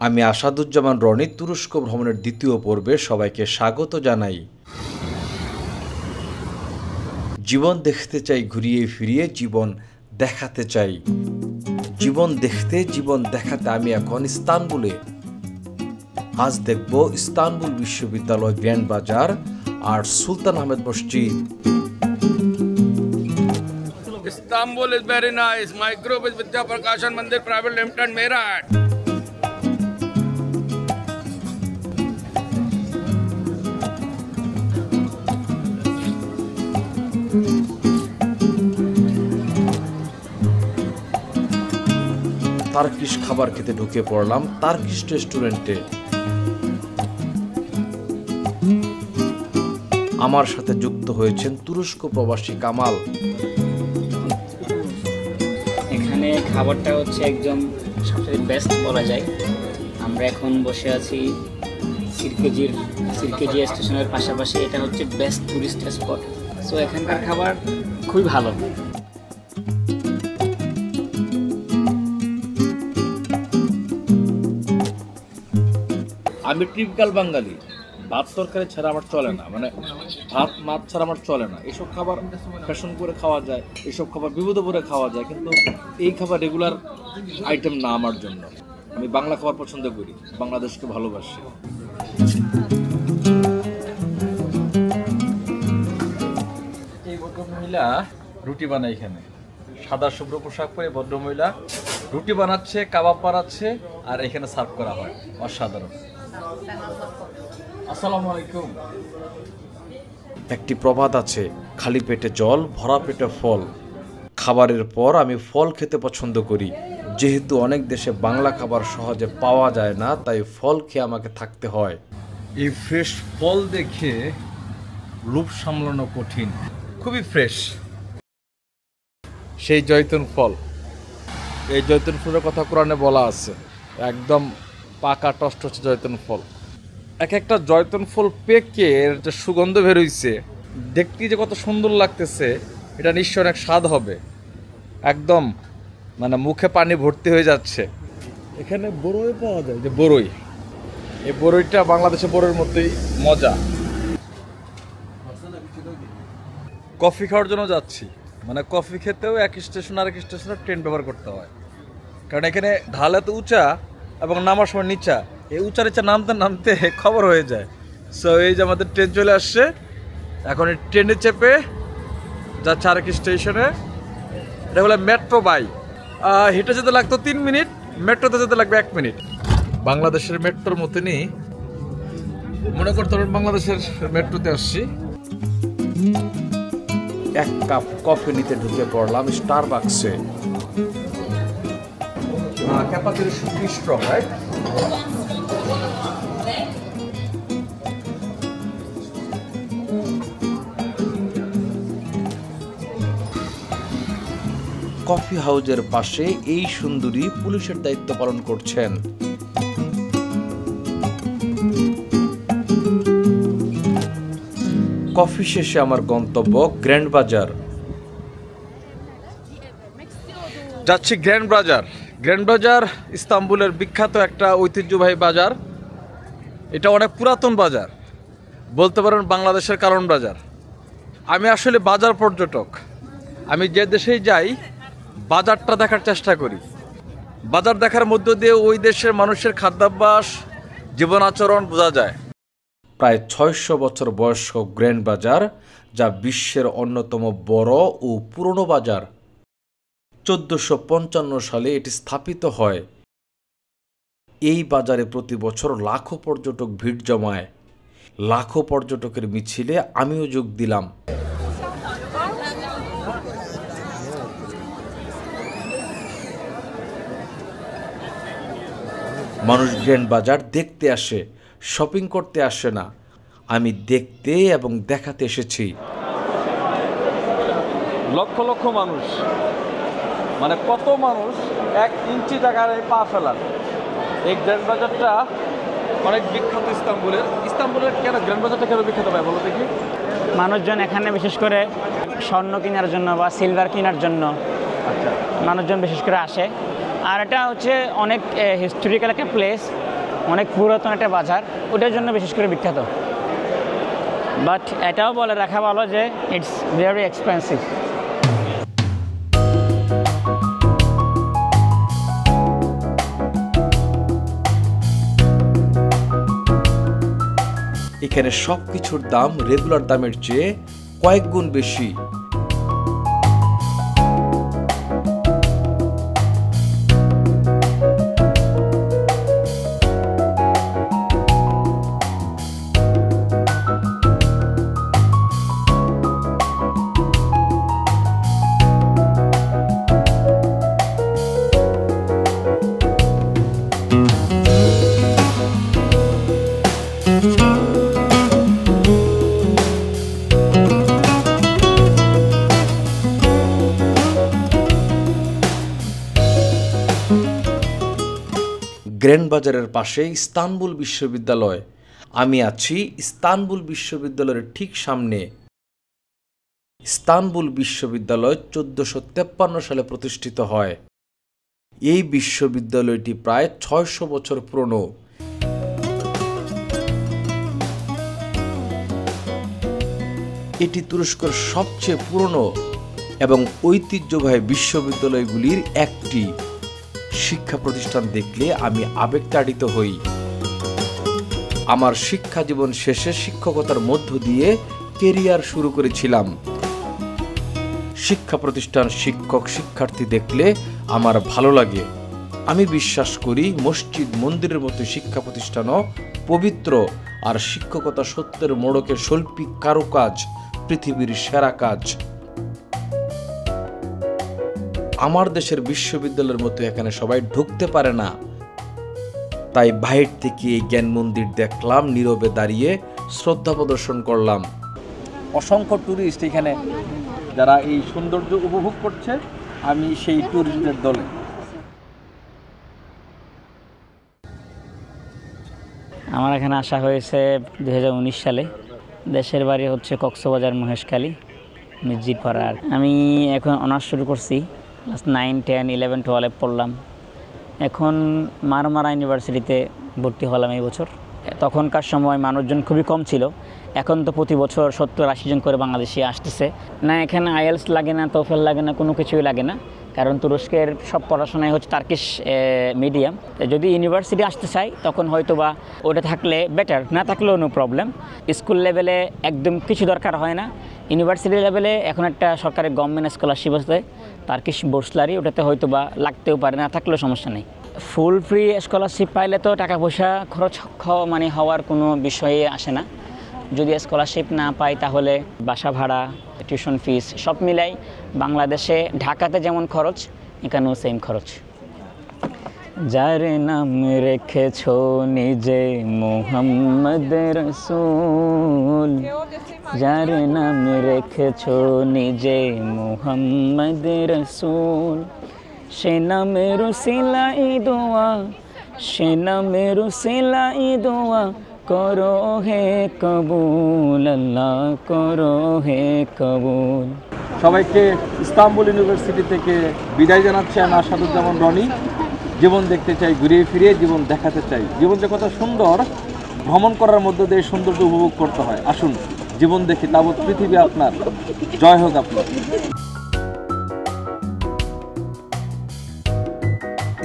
আমি আসাদুজ্জামান রনি তুরস্ক ভ্রমণের দ্বিতীয় পর্বে সবাইকে স্বাগত জানাই। জীবন দেখতে চাই ঘুরিয়ে ফিরিয়ে, জীবন দেখাতে চাই। জীবন দেখতে জীবন দেখাতে আমি এখন ইস্তানবুলে। আজ দেখব ইস্তানবুল বিশ্ববিদ্যালয়, গ্র্যান্ড বাজার আর সুলতান আহমেদ মসজিদ। Istanbul is very nice. My group is Vidya Prakashan Mandir Private Limited, Meerut. Turkish খাবার খেতে ঢুকে পড়লাম তার্কিশ রেস্টুরেন্টে। আমার সাথে যুক্ত হয়েছেন তুরস্ক প্রবাসী কামাল। এখানে খাবারটা হচ্ছে একদম সবচেয়ে বেস্ট বলা যায়। আমরা এখন বসে আছি সিরকেজি স্টেশনের পাশাপাশি। এটা হচ্ছে বেস্ট টুরিস্ট স্পট। সো এখানকার খাবার খুবই ভালো। আমি টিপিক্যাল বাঙালি, ভাত তরকারি ছাড়া আমার চলে না, মানে ভাত মাছ ছাড়া আমার চলে না। এসব খাবার ফ্যাশন করে খাওয়া যায়, এসব খাবার বিপদে পড়ে খাওয়া যায়, কিন্তু এই খাবার রেগুলার আইটেম না আমার জন্য। আমি বাংলা খাবার পছন্দ করি, বাংলাদেশকে ভালোবাসি। এই ভদ্রমহিলা রুটি বানায় এখানে, সাদা শুভ্র পোশাক পরে ভদ্রমহিলা রুটি বানাচ্ছে, কাবাব বানাচ্ছে, আর এখানে সার্ভ করা হয়। অসাধারণ। আসসালামু আলাইকুম। একটি প্রবাদ আছে, খালি পেটে জল, ভরা পেটে ফল। খাবারের পর আমি ফল খেতে পছন্দ করি। যেহেতু অনেক দেশে বাংলা খাবার সহজে পাওয়া যায় না, তাই ফল খেয়ে আমাকে থাকতে হয়। এই ফ্রেশ ফল দেখে লোভ সামলানো কঠিন, খুবই ফ্রেশ। সেই জয়তুন ফল, এই জয়তুন ফলের কথা কোরআনে বলা আছে, একদম পাকা টস্ট হচ্ছে জয়তুন ফল। এক একটা জয়তুন ফল পেকে এর যে সুগন্ধ বেরোইছে, দেখতে যে কত সুন্দর লাগতেছে, এটা নিশ্চয় অনেক স্বাদ হবে। একদম মানে মুখে পানি ভর্তি হয়ে যাচ্ছে। এখানে বড়ই পাওয়া যায়, যে বড়ই, এই বড়ইটা বাংলাদেশে বড়ইয়ের মতোই মজা। কফি খাওয়ার জন্য যাচ্ছি, মানে কফি খেতেও এক স্টেশন আর এক স্টেশনে ট্রেন ব্যবহার করতে হয়, কারণ এখানে ঢাল এত উঁচা এবং নামার সময় নিচা, এই উঁচা নিচা নামতে নামতে খবর হয়ে যায়। সো এই যে আমাদের ট্রেন চলে আসছে, এখন এই ট্রেনে চেপে যাচ্ছে আরেক স্টেশনে। এটা বলে মেট্রো বাই। হেঁটে যেতে লাগতো 3 মিনিট, মেট্রোতে যেতে লাগবে 1 মিনিট। বাংলাদেশের মেট্রোর মতনই মনে করতে হবে বাংলাদেশের মেট্রোতে আসছি। এক কাপ কফি নিতে ঢুকে পড়লাম স্টারবাকসে। Cappuccino should be strong, right? Coffee হাউজের পাশে এই সুন্দরী পুলিশের দায়িত্ব পালন করছেন। কফি শেষে আমার গন্তব্য গ্র্যান্ড বাজার। যাচ্ছি গ্র্যান্ড বাজার। গ্র্যান্ড বাজার ইস্তানবুলের বিখ্যাত একটা ঐতিহ্যবাহী বাজার। এটা অনেক পুরাতন বাজার, বলতে পারেন বাংলাদেশের কারণ বাজার। আমি আসলে বাজার পর্যটক। আমি যে দেশেই যাই বাজারটা দেখার চেষ্টা করি। বাজার দেখার মধ্য দিয়ে ওই দেশের মানুষের খাদ্যাভ্যাস, জীবন আচরণ বোঝা যায়। প্রায় 600 বছর বয়স্ক গ্র্যান্ড বাজার, যা বিশ্বের অন্যতম বড় ও পুরনো বাজার। 1455 সালে এটি স্থাপিত হয়। এই বাজারে প্রতি বছর লাখো পর্যটক ভিড় জমায়। লাখো পর্যটকের মিছিলে আমিও যোগ দিলাম। মানুষ গ্র্যান্ড বাজার দেখতে আসে, শপিং করতে আসে না। আমি দেখতে এবং দেখাতে এসেছি। লক্ষ লক্ষ মানুষ, মানে কত মানুষ 1 ইঞ্চি জায়গায় পা ফেলার। এই গ্র্যান্ড বাজারটা অনেক বিখ্যাত ইস্তানবুলের কেন গ্র্যান্ড বাজারটা কেন বিখ্যাত ভাই বলো দেখি? মানুষজন এখানে বিশেষ করে স্বর্ণ কেনার জন্য বা সিলভার কেনার জন্য মানুষজন বিশেষ করে আসে। আর এটা হচ্ছে অনেক হিস্টোরিক্যাল একটা প্লেস, অনেক পুরাতন একটা বাজার, ওটার জন্য বিশেষ করে বিখ্যাত। বাট এটাও বলে রাখা ভালো যে ইটস ভেরি এক্সপেন্সিভ। এখানে সব কিছুর দাম রেগুলার দামের চেয়ে কয়েক গুণ বেশি। গ্র্যান্ড বাজারের পাশে ইস্তানবুল বিশ্ববিদ্যালয়। আমি আছি ইস্তানবুল বিশ্ববিদ্যালয়ের ঠিক সামনে। ইস্তানবুল বিশ্ববিদ্যালয় 1453 সালে প্রতিষ্ঠিত হয়। এই বিশ্ববিদ্যালয়টি প্রায় 600 বছর পুরনো। এটি তুরস্কের সবচেয়ে পুরনো এবং ঐতিহ্যবাহী বিশ্ববিদ্যালয়গুলির একটি। শিক্ষা প্রতিষ্ঠান দেখলে আমি আবেগতাড়িত হই। আমার শিক্ষা জীবন শেষে শিক্ষকতার মধ্য দিয়ে কেরিয়ার শুরু করেছিলাম। শিক্ষা প্রতিষ্ঠান, শিক্ষক, শিক্ষার্থী দেখলে আমার ভালো লাগে। আমি বিশ্বাস করি মসজিদ, মন্দিরের মতো শিক্ষা প্রতিষ্ঠানও পবিত্র, আর শিক্ষকতা সত্যের মোড়কে শৈল্পিক কারুকাজ, পৃথিবীর সেরা কাজ। আমার দেশের বিশ্ববিদ্যালয়ের মতো এখানে সবাই ঢুকতে পারে না, তাই বাহির থেকে এই জ্ঞান মন্দির দেখলাম, নীরবে দাঁড়িয়ে শ্রদ্ধা প্রদর্শন করলাম। অসংখ্য ট্যুরিস্ট এখানে যারা এই সৌন্দর্য উপভোগ করছে, আমি সেই ট্যুরিস্টদের দলে। আমার এখানে আসা হয়েছে 2019 সালে। দেশের বাড়ি হচ্ছে কক্সবাজার, মহেশখালী, মির্জিপাড়ার। আমি এখন অনার্স শুরু করছি, ক্লাস 9, 10, 11, 12 পড়লাম। এখন মারমারা ইউনিভার্সিটিতে ভর্তি হলাম এই বছর। তখনকার সময় মানুষজন খুবই কম ছিল, এখন তো প্রতি বছর 70-80 জন করে বাংলাদেশি আসতেছে। না এখানে আইএলস লাগে না, টোফেল লাগে না, কোনো কিছুই লাগে না, কারণ তুরস্কের সব পড়াশোনায় হচ্ছে টার্কিশ মিডিয়াম। যদি ইউনিভার্সিটি আসতে চাই তখন হয়তো বা ওটা থাকলে বেটার, না থাকলেও নো প্রবলেম। স্কুল লেভেলে একদম কিছু দরকার হয় না। ইউনিভার্সিটি লেভেলে এখন একটা সরকারের গভর্নমেন্ট স্কলারশিপ আছে, টার্কিশ বোর্সলারি, ওটাতে হয়তো বা লাগতেও পারে, না থাকলেও সমস্যা নেই। ফুল ফ্রি স্কলারশিপ পাইলে তো টাকা পয়সা খরচ হওয়ার কোনো বিষয়ে আসে না। যদি স্কলারশিপ না পাই তাহলে বাসা ভাড়া, টিউশন ফিস সব মিলাই বাংলাদেশে, ঢাকাতে যেমন খরচ, এখানেও সেম খরচ। যার নাম রেখেছ নিজে মুহাম্মদ রসূল, যার নাম রেখেছ নিজে মুহাম্মদ রসূল, সে নামের উসিলাই দোয়া, সে নামের উসিলাই দোয়া, করো হে কবুল, আল্লাহ করো হে কবুল। সবাইকে ইস্তানবুল ইউনিভার্সিটি থেকে বিদায় জানাচ্ছি। আমি আসাদুজ্জামান রনি। জীবন দেখতে চাই ঘুরিয়ে ফিরিয়ে, জীবন দেখাতে চাই। জীবন যে কত সুন্দর, ভ্রমণ করার মধ্য দিয়ে সৌন্দর্য উপভোগ করতে হয়। আসুন জীবন দেখি, তাবৎ পৃথিবী আপনার। জয় হোক আপনার।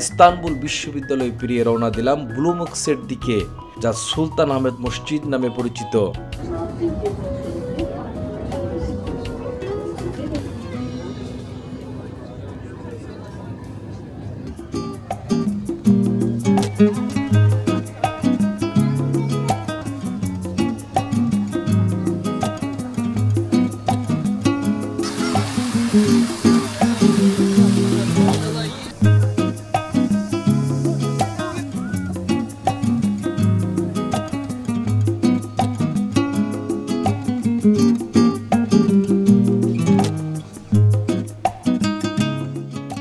ইস্তানবুল বিশ্ববিদ্যালয় পেরিয়ে রওনা দিলাম ব্লু মস্কের দিকে, যা সুলতান আহমেদ মসজিদ নামে পরিচিত।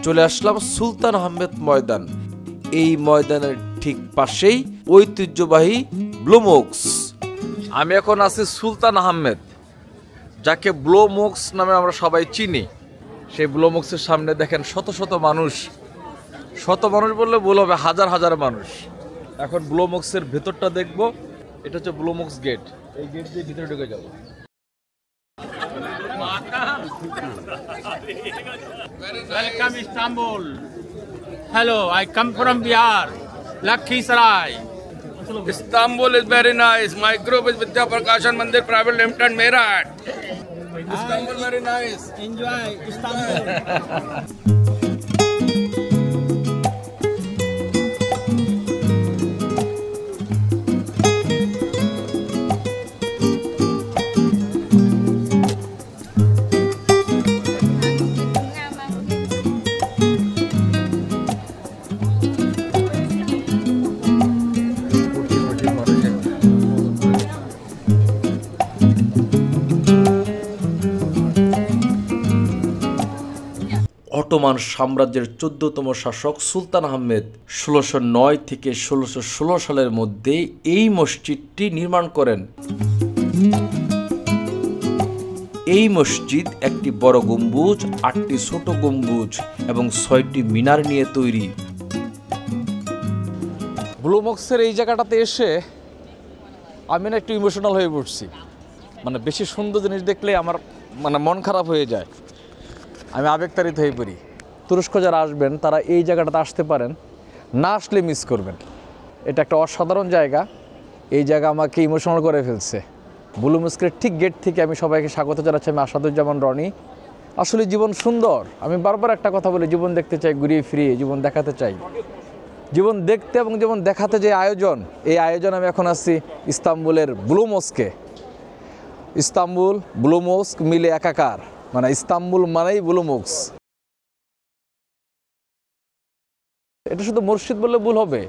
চলে আসলাম সুলতান আহমেদ ময়দান। এই ময়দানের ঠিক পাশেই ঐতিহ্যবাহী ব্লু মস্ক। আমি এখন আছি সুলতান আহমেদ, যাকে ব্লু মস্ক নামে আমরা সবাই চিনি। সেই ব্লু মস্কের সামনে দেখেন শত শত মানুষ শত মানুষ বললে ভুল হবে, হাজার হাজার মানুষ। এখন ব্লু মক্সের ভেতরটা দেখবো। এটা হচ্ছে ব্লু মক্স গেট, এই গেট দিয়ে ভিতরে ঢুকে যাবো। Welcome Istanbul. Hello, I come from Bihar, Lakhisaray. Istanbul is very nice. My group is Vidya Prakashan Mandir Private Limited, Meerut. Istanbul very nice. Enjoy Istanbul. Ottoman সাম্রাজ্যের 14তম শাসক সুলতান আহমেদ 1609 থেকে 1616 সালের মধ্যে এই মসজিদটি নির্মাণ করেন। এই মসজিদ একটি বড় গম্বুজ, 8টি ছোট গম্বুজ এবং 6টি মিনার নিয়ে তৈরি। ব্লু মক্সের এই জায়গাটাতে এসে আমি না একটু ইমোশনাল হয়ে পড়ছি। মানে বেশি সুন্দর জিনিস দেখলে আমার মন খারাপ হয়ে যায়, আমি আবেগতাড়িত হয়ে পড়ি। তুরস্ক যারা আসবেন তারা এই জায়গাটাতে আসতে পারেন, না আসলে মিস করবেন। এটা একটা অসাধারণ জায়গা, এই জায়গা আমাকে ইমোশনাল করে ফেলছে। ব্লু মস্কের ঠিক গেট থেকে আমি সবাইকে স্বাগত জানাচ্ছি। আমি আসাদুজ্জামান রনি। আসলে জীবন সুন্দর, আমি বারবার একটা কথা বলি, জীবন দেখতে চাই ঘুরিয়ে ফিরিয়ে, জীবন দেখাতে চাই। জীবন দেখতে এবং জীবন দেখাতে যে আয়োজন, এই আয়োজন আমি এখন আসছি ইস্তাম্বুলের ব্লু মস্কে। ইস্তাম্বুল ব্লু মস্ক মিলে একাকার, মানে ইস্তাম্বুল মানেই ব্লু মস্ক। এটা শুধু মসজিদ বললে ভুল হবে,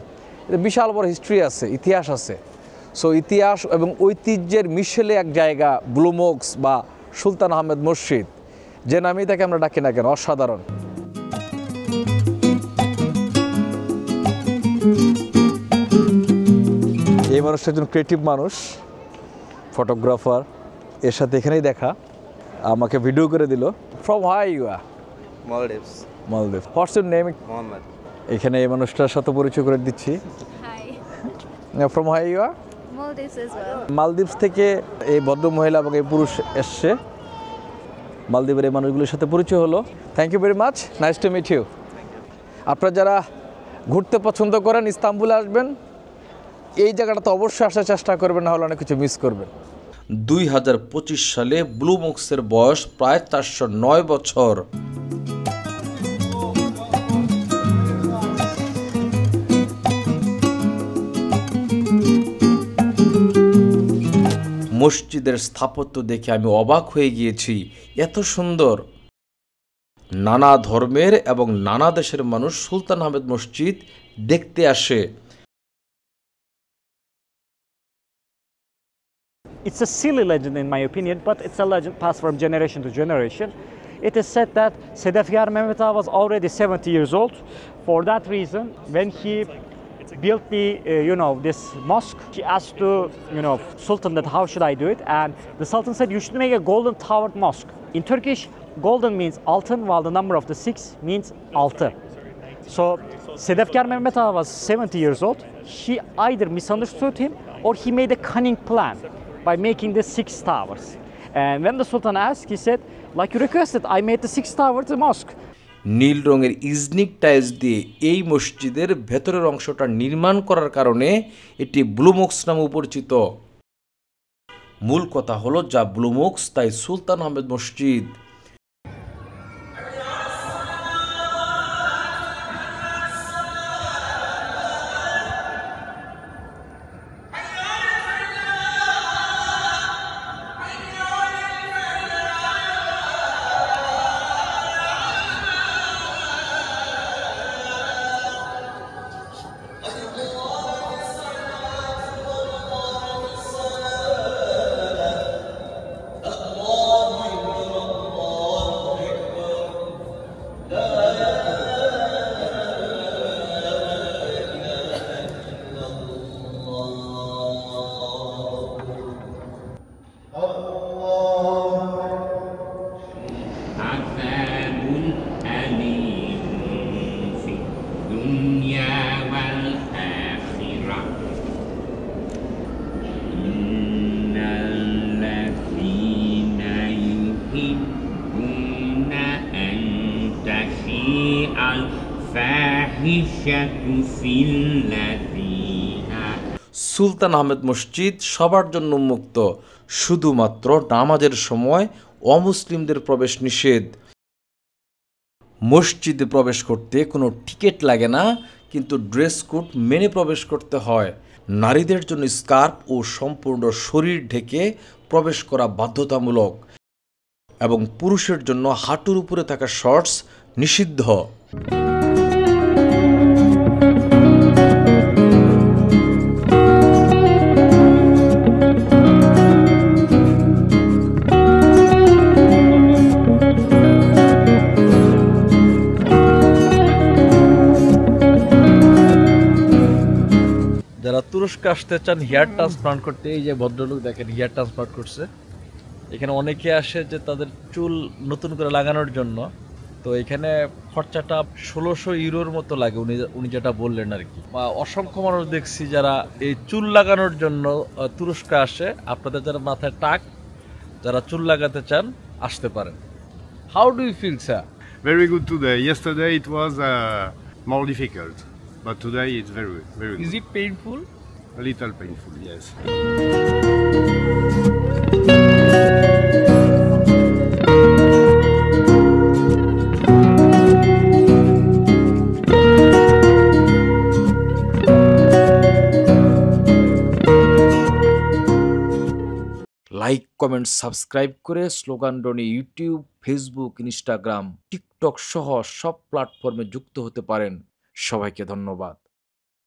এটা বিশাল বড় হিস্ট্রি আছে, ইতিহাস আছে। সো ইতিহাস এবং ঐতিহ্যের মিশেলে এক জায়গা ব্লু মস্ক বা সুলতান আহমেদ মসজিদ, যে নামেই তাকে আমরা ডাকি না কেন, অসাধারণ। এই মানুষটা একজন ক্রিয়েটিভ মানুষ, ফটোগ্রাফার। এর সাথে এখানেই দেখা, আমাকে ভিডিও করে দিল। From where you are? Maldives. মালদ্বীপ। What's your name? Mohammed. এখানে এই মানুষটার সাথে পরিচয় করে দিচ্ছি। Hi. From where you are? Maldives as well. মালদ্বীপ থেকে এই ভদ্র মহিলা এবং এই পুরুষ এসছে। মালদ্বীপের এই মানুষগুলোর সাথে পরিচয় হলো। Thank you very much, nice to meet you. আপনারা যারা ঘুরতে পছন্দ করেন, ইস্তাম্বুলে আসবেন, এই জায়গাটাতে অবশ্যই আসার চেষ্টা করবেন, না হলে অনেক কিছু মিস করবেন। 2025 সালে ব্লু মক্সের বয়স প্রায় 409 বছর। মসজিদের স্থাপত্য দেখে আমি অবাক হয়ে গিয়েছি, এত সুন্দর। নানা ধর্মের এবং নানা দেশের মানুষ সুলতান আহমেদ মসজিদ দেখতে আসে। It's a silly legend in my opinion, but it's a legend passed from generation to generation. It is said that Sedefkar Mehmet Ağa was already 70 years old. For that reason, when he built this mosque, he asked to, Sultan that how should I do it? And the Sultan said, you should make a golden towered mosque. In Turkish, golden means altın, while the number of the 6 means altı. So Sedefkar Mehmet Ağa was 70 years old. He either misunderstood him or he made a cunning plan by making the 6 towers. And when the Sultan asked, he said, like you requested, I made the 6 towers the mosque. নীল রঙের Iznik tiles দিয়ে এই মসজিদের ভেতরের অংশটা নির্মাণ করার কারণে এটি ব্লু মক্স নামে পরিচিত। মূল কথা হলো, যা ব্লু মক্স তাই সুলতান আহমেদ মসজিদ। সুলতান আহমেদ মসজিদ সবার জন্য উন্মুক্ত, শুধুমাত্র নামাজের সময় অমুসলিমদের প্রবেশ নিষেধ। মসজিদে প্রবেশ করতে কোনো টিকিট লাগে না, কিন্তু ড্রেস কোড মেনে প্রবেশ করতে হয়। নারীদের জন্য স্কার্ফ ও সম্পূর্ণ শরীর ঢেকে প্রবেশ করা বাধ্যতামূলক এবং পুরুষের জন্য হাঁটুর উপরে থাকা শর্টস নিষিদ্ধ। যারা তুরস্কে আসতে চান হেয়ার ট্রান্সপ্লান্ট করতে, এই যে ভদ্রলোক দেখেন হেয়ার ট্রান্সপ্লান্ট করছে। এখানে অনেকে আসে যে তাদের চুল নতুন করে লাগানোর জন্য, তো এখানে খরচাটা 1600 ইউরোর মতো লাগে, উনি যেটা বললেন আর কি। অসংখ্য মানুষ দেখছি যারা এই চুল লাগানোর জন্য তুরস্কে আসে। আপনাদের যারা মাথায় টাক, যারা চুল লাগাতে চান আসতে পারেন। How do you feel sir? Very good today. Yesterday it was more difficult, but today it's very good. Is it painful? A little painful, yes. Like, comment, subscribe করে স্লোগানডনি ইউটিউব, ফেসবুক, ইনস্টাগ্রাম, টিকটক সহ সব প্ল্যাটফর্মে যুক্ত হতে পারেন। সবাইকে ধন্যবাদ।